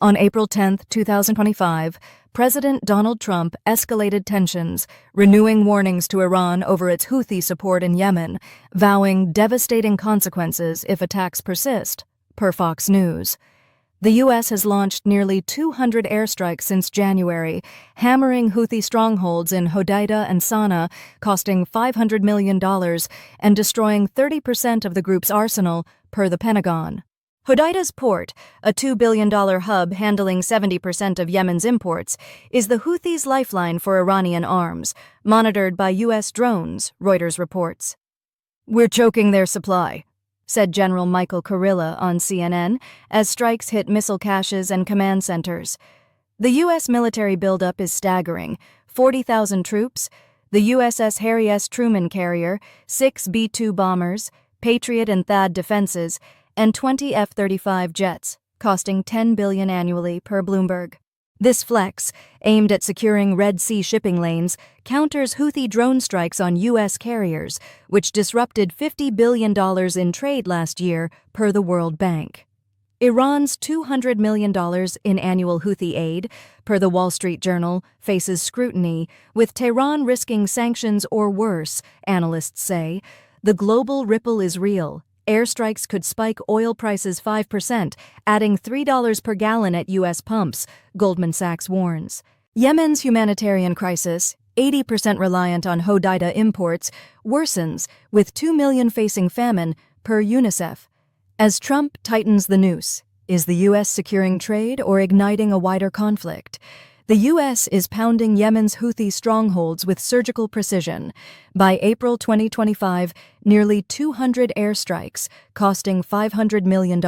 On April 10, 2025, President Donald Trump escalated tensions, renewing warnings to Iran over its Houthi support in Yemen, vowing devastating consequences if attacks persist, per Fox News. The U.S. has launched nearly 200 airstrikes since January, hammering Houthi strongholds in Hodeidah and Sana'a, costing $500 million and destroying 30% of the group's arsenal, per the Pentagon. Hodeidah's port, a $2 billion hub handling 70% of Yemen's imports, is the Houthis' lifeline for Iranian arms, monitored by U.S. drones, Reuters reports. "We're choking their supply," said General Michael Kurilla on CNN, as strikes hit missile caches and command centers. The U.S. military buildup is staggering: 40,000 troops, the USS Harry S. Truman carrier, 6 B-2 bombers, Patriot and THAAD defenses, and 20 F-35 jets, costing $10 billion annually, per Bloomberg. This flex, aimed at securing Red Sea shipping lanes, counters Houthi drone strikes on U.S. carriers, which disrupted $50 billion in trade last year, per the World Bank. Iran's $200 million in annual Houthi aid, per the Wall Street Journal, faces scrutiny, with Tehran risking sanctions or worse, analysts say. The global ripple is real. Airstrikes could spike oil prices 5%, adding $3 per gallon at U.S. pumps, Goldman Sachs warns. Yemen's humanitarian crisis, 80% reliant on Hodeidah imports, worsens, with 2 million facing famine, per UNICEF. As Trump tightens the noose, is the U.S. securing trade or igniting a wider conflict? The U.S. is pounding Yemen's Houthi strongholds with surgical precision. By April 2025, nearly 200 airstrikes, costing $500 million,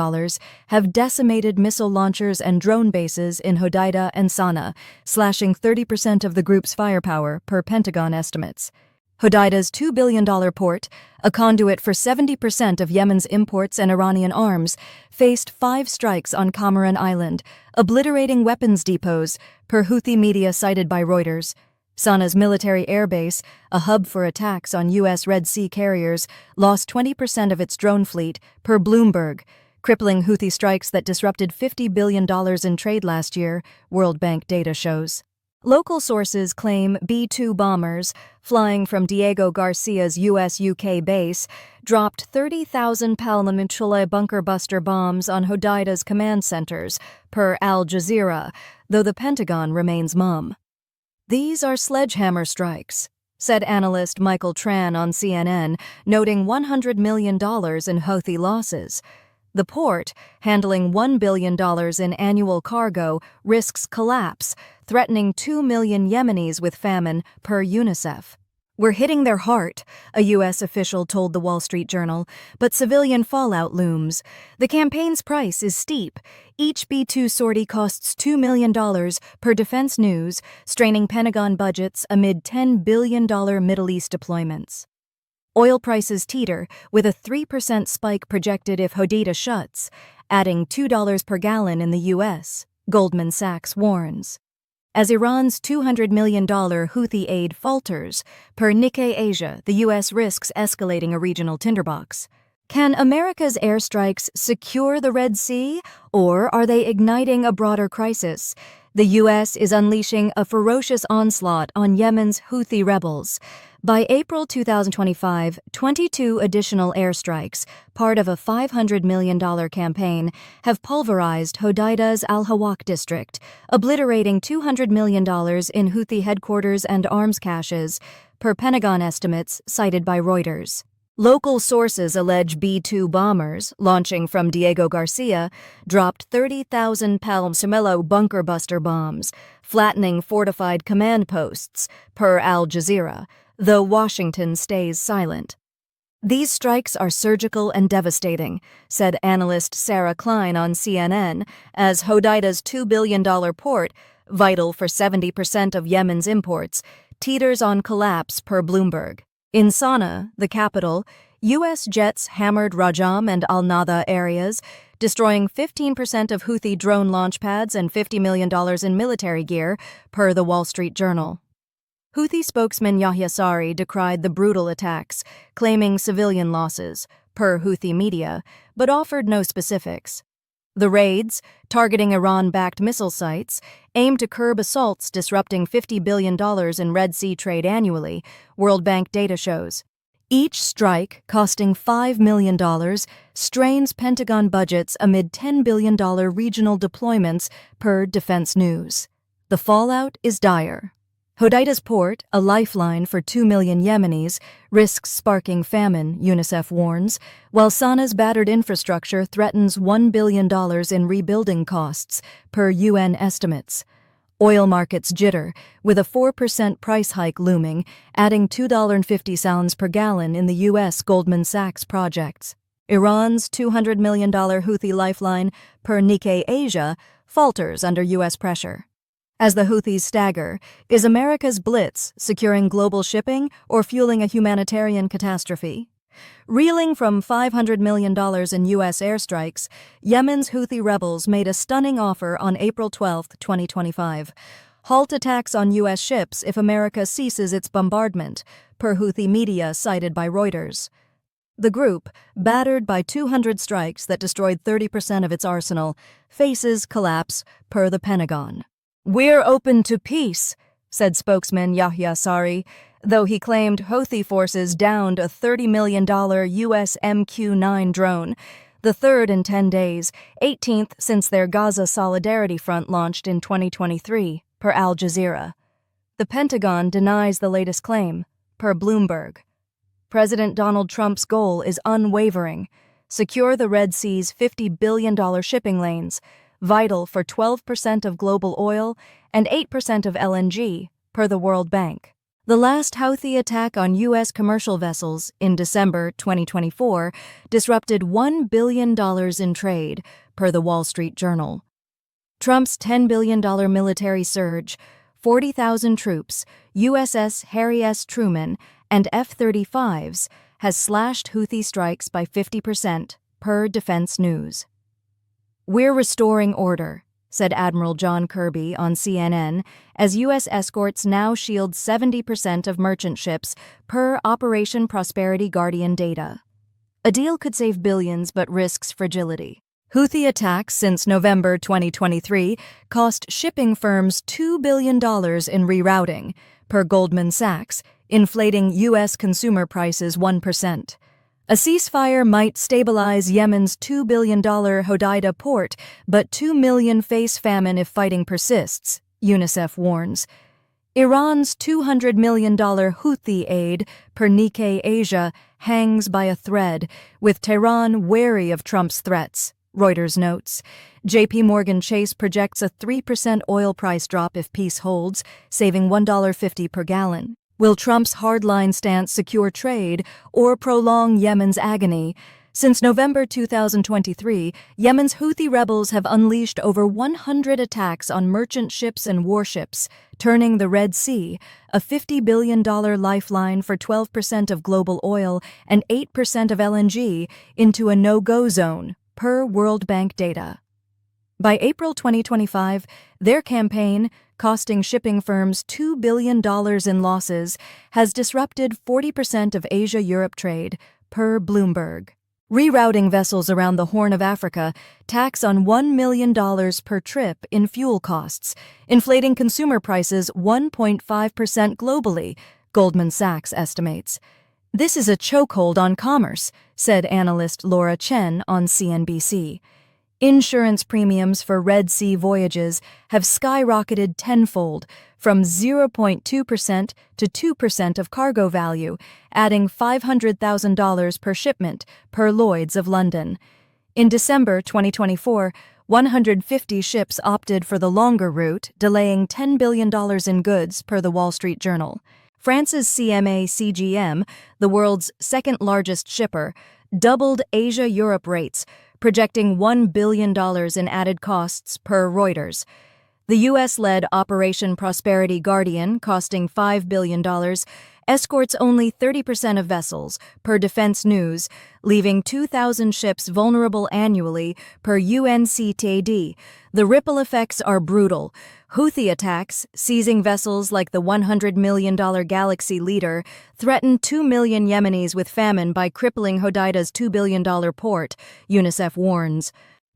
have decimated missile launchers and drone bases in Hodeidah and Sana'a, slashing 30% of the group's firepower, per Pentagon estimates. Hodeidah's $2 billion port, a conduit for 70% of Yemen's imports and Iranian arms, faced 5 strikes on Comorin Island, obliterating weapons depots, per Houthi media cited by Reuters. Sana'a's military airbase, a hub for attacks on U.S. Red Sea carriers, lost 20% of its drone fleet, per Bloomberg, crippling Houthi strikes that disrupted $50 billion in trade last year, World Bank data shows. Local sources claim B-2 bombers, flying from Diego Garcia's U.S.-UK base, dropped 30,000 Palmachule bunker-buster bombs on Hodeidah's command centers, per Al Jazeera, though the Pentagon remains mum. "These are sledgehammer strikes," said analyst Michael Tran on CNN, noting $100 million in Houthi losses. The port, handling $1 billion in annual cargo, risks collapse, threatening 2 million Yemenis with famine, per UNICEF. "We're hitting their heart," a U.S. official told the Wall Street Journal, but civilian fallout looms. The campaign's price is steep. Each B-2 sortie costs $2 million, per Defense News, straining Pentagon budgets amid $10 billion Middle East deployments. Oil prices teeter, with a 3% spike projected if Hodeidah shuts, adding $2 per gallon in the U.S., Goldman Sachs warns. As Iran's $200 million Houthi aid falters, per Nikkei Asia, the U.S. risks escalating a regional tinderbox. Can America's airstrikes secure the Red Sea, or are they igniting a broader crisis? The U.S. is unleashing a ferocious onslaught on Yemen's Houthi rebels. By April 2025, 22 additional airstrikes, part of a $500 million campaign, have pulverized Hodeidah's Al-Hawak district, obliterating $200 million in Houthi headquarters and arms caches, per Pentagon estimates cited by Reuters. Local sources allege B-2 bombers, launching from Diego Garcia, dropped 30,000 Palmachule bunker-buster bombs, flattening fortified command posts, per Al Jazeera, though Washington stays silent. "These strikes are surgical and devastating," said analyst Sarah Klein on CNN, as Hodeidah's $2 billion port, vital for 70% of Yemen's imports, teeters on collapse, per Bloomberg. In Sana'a, the capital, U.S. jets hammered Rajam and Al-Nada areas, destroying 15% of Houthi drone launch pads and $50 million in military gear, per the Wall Street Journal. Houthi spokesman Yahya Sari decried the brutal attacks, claiming civilian losses, per Houthi media, but offered no specifics. The raids, targeting Iran-backed missile sites, aim to curb assaults disrupting $50 billion in Red Sea trade annually, World Bank data shows. Each strike, costing $5 million, strains Pentagon budgets amid $10 billion regional deployments, per Defense News. The fallout is dire. Hodeida's port, a lifeline for 2 million Yemenis, risks sparking famine, UNICEF warns, while Sana's battered infrastructure threatens $1 billion in rebuilding costs, per UN estimates. Oil markets jitter, with a 4% price hike looming, adding $2.50 per gallon in the U.S. Goldman Sachs projects. Iran's $200 million Houthi lifeline, per Nikkei Asia, falters under U.S. pressure. As the Houthis stagger, is America's blitz securing global shipping or fueling a humanitarian catastrophe? Reeling from $500 million in U.S. airstrikes, Yemen's Houthi rebels made a stunning offer on April 12, 2025. Halt attacks on U.S. ships if America ceases its bombardment, per Houthi media cited by Reuters. The group, battered by 200 strikes that destroyed 30% of its arsenal, faces collapse, per the Pentagon. "We're open to peace," said spokesman Yahya Sari, though he claimed Houthi forces downed a $30 million U.S. MQ-9 drone, the third in 10 days, 18th since their Gaza Solidarity Front launched in 2023, per Al Jazeera. The Pentagon denies the latest claim, per Bloomberg. President Donald Trump's goal is unwavering: secure the Red Sea's $50 billion shipping lanes, vital for 12% of global oil and 8% of LNG, per the World Bank. The last Houthi attack on U.S. commercial vessels in December 2024 disrupted $1 billion in trade, per the Wall Street Journal. Trump's $10 billion military surge, 40,000 troops, USS Harry S. Truman, and F-35s, has slashed Houthi strikes by 50%, per Defense News. "We're restoring order," said Admiral John Kirby on CNN, as U.S. escorts now shield 70% of merchant ships, per Operation Prosperity Guardian data. A deal could save billions but risks fragility. Houthi attacks since November 2023 cost shipping firms $2 billion in rerouting, per Goldman Sachs, inflating U.S. consumer prices 1%. A ceasefire might stabilize Yemen's $2 billion Hodeida port, but 2 million face famine if fighting persists, UNICEF warns. Iran's $200 million Houthi aid, per Nikkei Asia, hangs by a thread, with Tehran wary of Trump's threats, Reuters notes. J.P. Morgan Chase projects a 3% oil price drop if peace holds, saving $1.50 per gallon. Will Trump's hardline stance secure trade or prolong Yemen's agony? Since November 2023, Yemen's Houthi rebels have unleashed over 100 attacks on merchant ships and warships, turning the Red Sea, a $50 billion lifeline for 12% of global oil and 8% of LNG, into a no-go zone, per World Bank data. By April 2025, their campaign, costing shipping firms $2 billion in losses, has disrupted 40% of Asia-Europe trade, per Bloomberg. Rerouting vessels around the Horn of Africa tax on $1 million per trip in fuel costs, inflating consumer prices 1.5% globally, Goldman Sachs estimates. "This is a chokehold on commerce," said analyst Laura Chen on CNBC. Insurance premiums for Red Sea voyages have skyrocketed tenfold, from 0.2% to 2% of cargo value, adding $500,000 per shipment, per Lloyd's of London. In December 2024, 150 ships opted for the longer route, delaying $10 billion in goods, per the Wall Street Journal. France's CMA CGM, the world's second-largest shipper, doubled Asia-Europe rates, projecting $1 billion in added costs, per Reuters. The U.S.-led Operation Prosperity Guardian, costing $5 billion, escorts only 30% of vessels, per Defense News, leaving 2,000 ships vulnerable annually, per UNCTAD. The ripple effects are brutal. Houthi attacks, seizing vessels like the $100 million Galaxy Leader, threaten 2 million Yemenis with famine by crippling Hodeida's $2 billion port, UNICEF warns.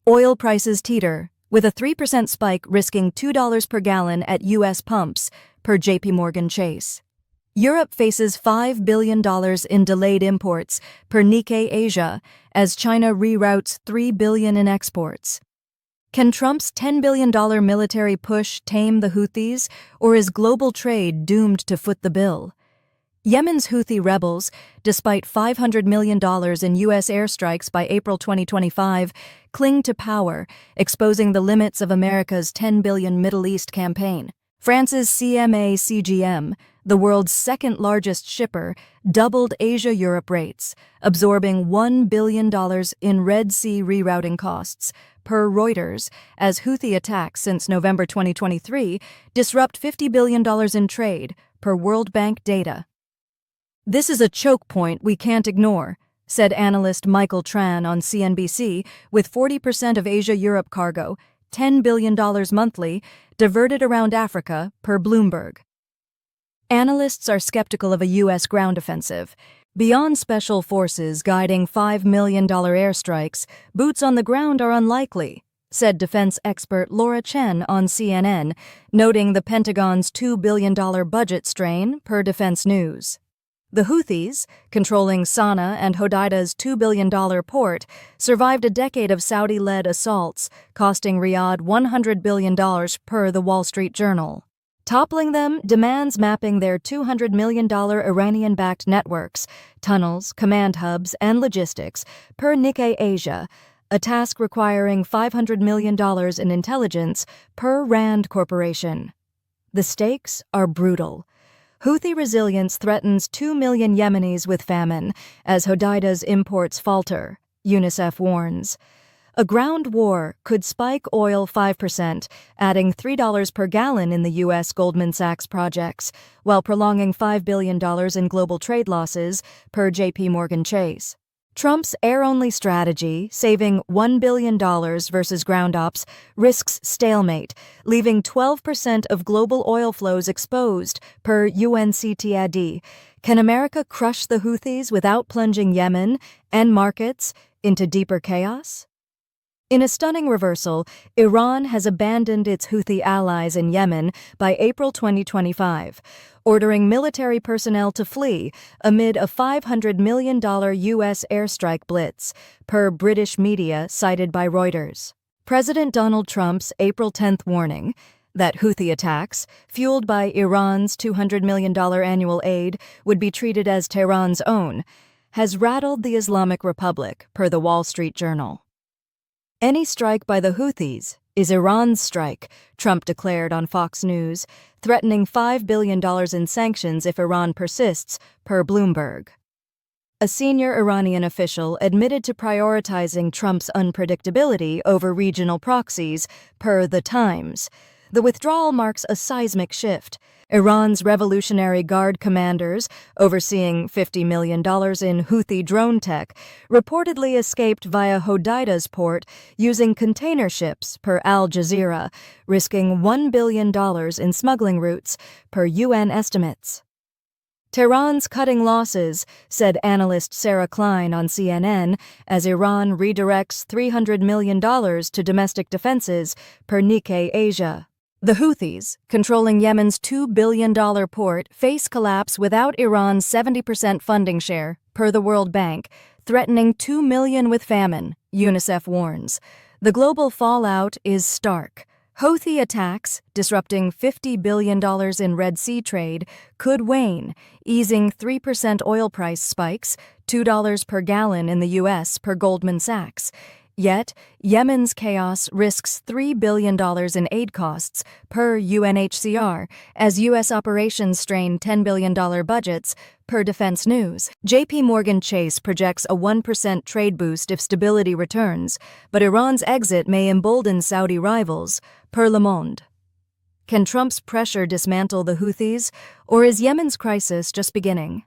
Oil prices teeter, with a 3% spike risking $2 per gallon at U.S. pumps, per JP Chase. Europe faces $5 billion in delayed imports, per Nikkei Asia, as China reroutes $3 billion in exports. Can Trump's $10 billion military push tame the Houthis, or is global trade doomed to foot the bill? Yemen's Houthi rebels, despite $500 million in U.S. airstrikes by April 2025, cling to power, exposing the limits of America's $10 billion Middle East campaign. France's CMA-CGM, the world's second-largest shipper, doubled Asia-Europe rates, absorbing $1 billion in Red Sea rerouting costs, per Reuters, as Houthi attacks since November 2023 disrupt $50 billion in trade, per World Bank data. "This is a choke point we can't ignore," said analyst Michael Tran on CNBC, with 40% of Asia-Europe cargo, $10 billion monthly, diverted around Africa, per Bloomberg. Analysts are skeptical of a U.S. ground offensive. Beyond special forces guiding $5 million airstrikes, boots on the ground are unlikely, said defense expert Laura Chen on CNN, noting the Pentagon's $2 billion budget strain, per Defense News. The Houthis, controlling Sana'a and Hodeida's $2 billion port, survived a decade of Saudi-led assaults, costing Riyadh $100 billion, per The Wall Street Journal. Toppling them demands mapping their $200 million Iranian-backed networks, tunnels, command hubs, and logistics, per Nikkei Asia, a task requiring $500 million in intelligence, per RAND Corporation. The stakes are brutal. Houthi resilience threatens 2 million Yemenis with famine, as Hodeida's imports falter, UNICEF warns. A ground war could spike oil 5%, adding $3 per gallon in the U.S. Goldman Sachs projects, while prolonging $5 billion in global trade losses, per JP Chase. Trump's air-only strategy, saving $1 billion versus ground ops, risks stalemate, leaving 12% of global oil flows exposed, per UNCTAD. Can America crush the Houthis without plunging Yemen and markets into deeper chaos? In a stunning reversal, Iran has abandoned its Houthi allies in Yemen by April 2025, ordering military personnel to flee amid a $500 million U.S. airstrike blitz, per British media cited by Reuters. President Donald Trump's April 10th warning that Houthi attacks, fueled by Iran's $200 million annual aid, would be treated as Tehran's own, has rattled the Islamic Republic, per The Wall Street Journal. Any strike by the Houthis is Iran's strike, Trump declared on Fox News, threatening $5 billion in sanctions if Iran persists, per Bloomberg. A senior Iranian official admitted to prioritizing Trump's unpredictability over regional proxies, per The Times. The withdrawal marks a seismic shift. Iran's Revolutionary Guard commanders, overseeing $50 million in Houthi drone tech, reportedly escaped via Hodeida's port using container ships, per Al Jazeera, risking $1 billion in smuggling routes, per UN estimates. Tehran's cutting losses, said analyst Sarah Klein on CNN, as Iran redirects $300 million to domestic defenses, per Nikkei Asia. The Houthis, controlling Yemen's $2 billion port, face collapse without Iran's 70% funding share, per the World Bank, threatening 2 million with famine, UNICEF warns. The global fallout is stark. Houthi attacks, disrupting $50 billion in Red Sea trade, could wane, easing 3% oil price spikes, $2 per gallon in the U.S. per Goldman Sachs. Yet, Yemen's chaos risks $3 billion in aid costs, per UNHCR, as U.S. operations strain $10 billion budgets, per Defense News. JP Chase projects a 1% trade boost if stability returns, but Iran's exit may embolden Saudi rivals, per Le Monde. Can Trump's pressure dismantle the Houthis, or is Yemen's crisis just beginning?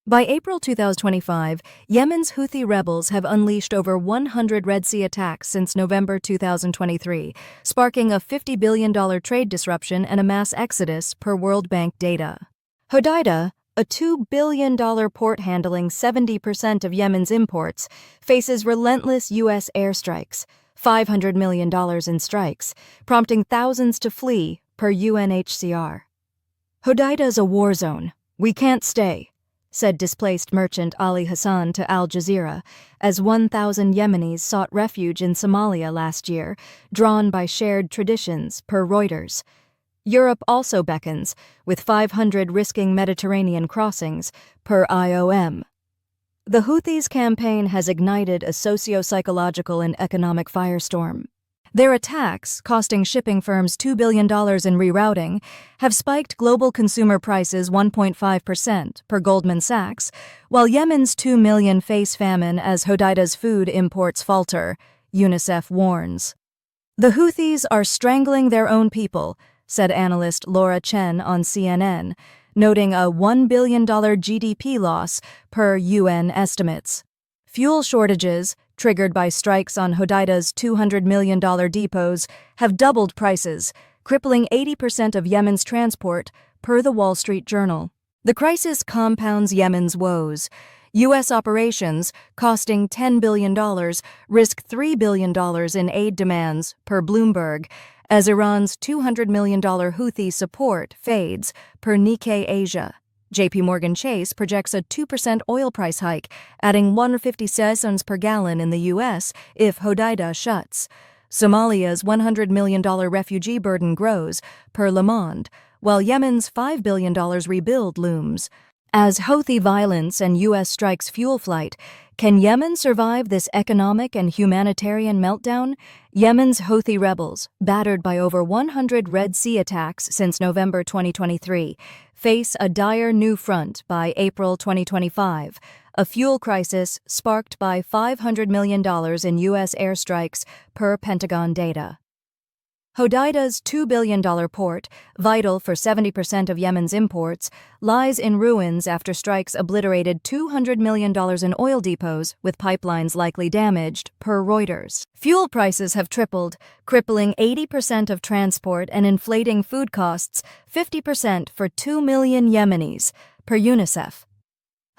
By April 2025, Yemen's Houthi rebels have unleashed over 100 Red Sea attacks since November 2023, sparking a $50 billion trade disruption and a mass exodus, per World Bank data. Hodeida, a $2 billion port handling 70% of Yemen's imports, faces relentless U.S. airstrikes, $500 million in strikes, prompting thousands to flee, per UNHCR. Hodeida's a war zone. We can't stay, said displaced merchant Ali Hassan to Al Jazeera, as 1,000 Yemenis sought refuge in Somalia last year, drawn by shared traditions, per Reuters. Europe also beckons, with 500 risking Mediterranean crossings, per IOM. The Houthis' campaign has ignited a socio-psychological and economic firestorm. Their attacks, costing shipping firms $2 billion in rerouting, have spiked global consumer prices 1.5%, per Goldman Sachs, while Yemen's 2 million face famine as Hodeida's food imports falter, UNICEF warns. The Houthis are strangling their own people, said analyst Laura Chen on CNN, noting a $1 billion GDP loss per UN estimates. Fuel shortages, triggered by strikes on Hodeida's $200 million depots, have doubled prices, crippling 80% of Yemen's transport, per the Wall Street Journal. The crisis compounds Yemen's woes. U.S. operations, costing $10 billion, risk $3 billion in aid demands, per Bloomberg, as Iran's $200 million Houthi support fades, per Nikkei Asia. JP Chase projects a 2% oil price hike, adding 150 cents per gallon in the U.S. if Hodeida shuts. Somalia's $100 million refugee burden grows, per Le Monde, while Yemen's $5 billion rebuild looms. As Houthi violence and U.S. strikes fuel flight, can Yemen survive this economic and humanitarian meltdown? Yemen's Houthi rebels, battered by over 100 Red Sea attacks since November 2023, face a dire new front by April 2025, a fuel crisis sparked by $500 million in U.S. airstrikes, per Pentagon data. Hodeida's $2 billion port, vital for 70% of Yemen's imports, lies in ruins after strikes obliterated $200 million in oil depots, with pipelines likely damaged, per Reuters. Fuel prices have tripled, crippling 80% of transport and inflating food costs 50% for 2 million Yemenis, per UNICEF.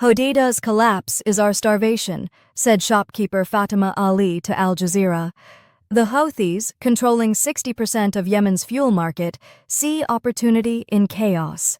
Hodeida's collapse is our starvation, said shopkeeper Fatima Ali to Al Jazeera. The Houthis, controlling 60% of Yemen's fuel market, see opportunity in chaos.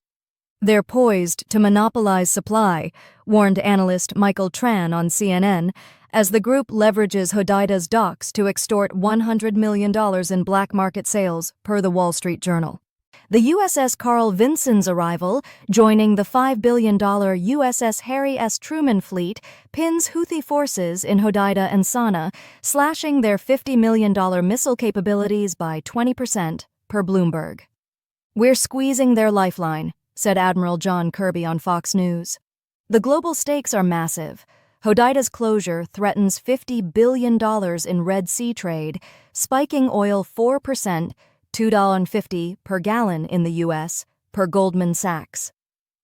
They're poised to monopolize supply, warned analyst Michael Tran on CNN, as the group leverages Hodeida's docks to extort $100 million in black market sales, per the Wall Street Journal. The USS Carl Vinson's arrival, joining the $5 billion USS Harry S. Truman fleet, pins Houthi forces in Hodeida and Sana'a, slashing their $50 million missile capabilities by 20%, per Bloomberg. We're squeezing their lifeline, said Admiral John Kirby on Fox News. The global stakes are massive. Hodeida's closure threatens $50 billion in Red Sea trade, spiking oil 4%, $2.50 per gallon in the U.S., per Goldman Sachs.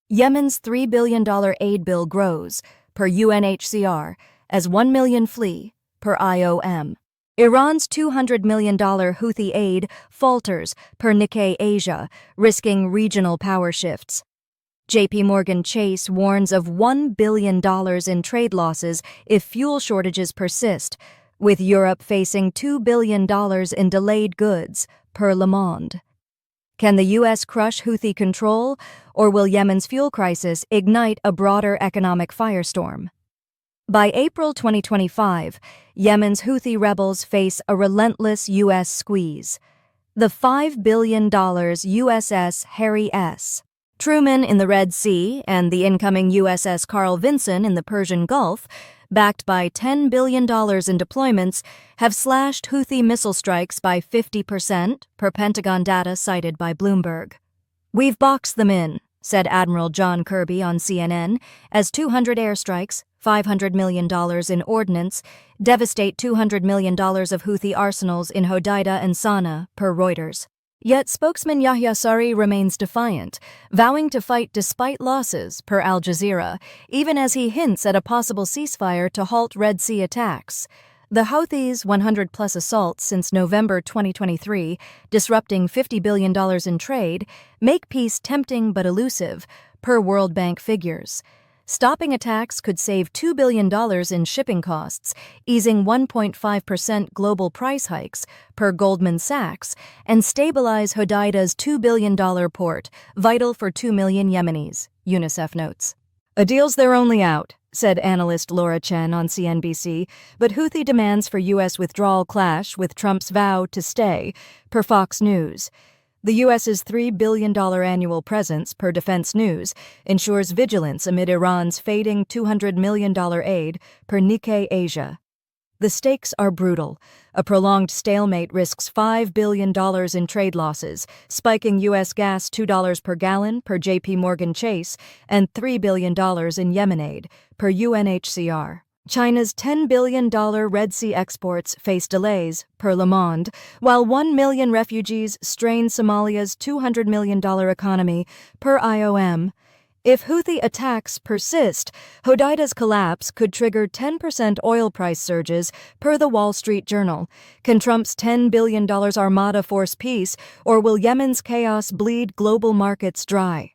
Yemen's $3 billion aid bill grows, per UNHCR, as 1 million flee, per IOM. Iran's $200 million Houthi aid falters, per Nikkei Asia, risking regional power shifts. JP Chase warns of $1 billion in trade losses if fuel shortages persist, with Europe facing $2 billion in delayed goods, per Le Monde. Can the U.S. crush Houthi control, or will Yemen's fuel crisis ignite a broader economic firestorm? By April 2025, Yemen's Houthi rebels face a relentless U.S. squeeze. The $5 billion USS Harry S. Truman in the Red Sea and the incoming USS Carl Vinson in the Persian Gulf, backed by $10 billion in deployments, have slashed Houthi missile strikes by 50%, per Pentagon data cited by Bloomberg. We've boxed them in, said Admiral John Kirby on CNN, as 200 airstrikes, $500 million in ordnance, devastate $200 million of Houthi arsenals in Hodeida and Sana'a, per Reuters. Yet spokesman Yahya Saree remains defiant, vowing to fight despite losses, per Al Jazeera, even as he hints at a possible ceasefire to halt Red Sea attacks. The Houthis' 100-plus assaults since November 2023, disrupting $50 billion in trade, make peace tempting but elusive, per World Bank figures. Stopping attacks could save $2 billion in shipping costs, easing 1.5% global price hikes, per Goldman Sachs, and stabilize Hodeida's $2 billion port, vital for 2 million Yemenis, UNICEF notes. A deal's their only out, said analyst Laura Chen on CNBC, but Houthi demands for U.S. withdrawal clash with Trump's vow to stay, per Fox News. The U.S.'s $3 billion annual presence, per Defense News, ensures vigilance amid Iran's fading $200 million aid, per Nikkei Asia. The stakes are brutal. A prolonged stalemate risks $5 billion in trade losses, spiking U.S. gas $2 per gallon, per J.P. Morgan Chase, and $3 billion in Yemen aid, per UNHCR. China's $10 billion Red Sea exports face delays, per Le Monde, while 1 million refugees strain Somalia's $200 million economy, per IOM. If Houthi attacks persist, Hodeida's collapse could trigger 10% oil price surges, per the Wall Street Journal. Can Trump's $10 billion armada force peace, or will Yemen's chaos bleed global markets dry?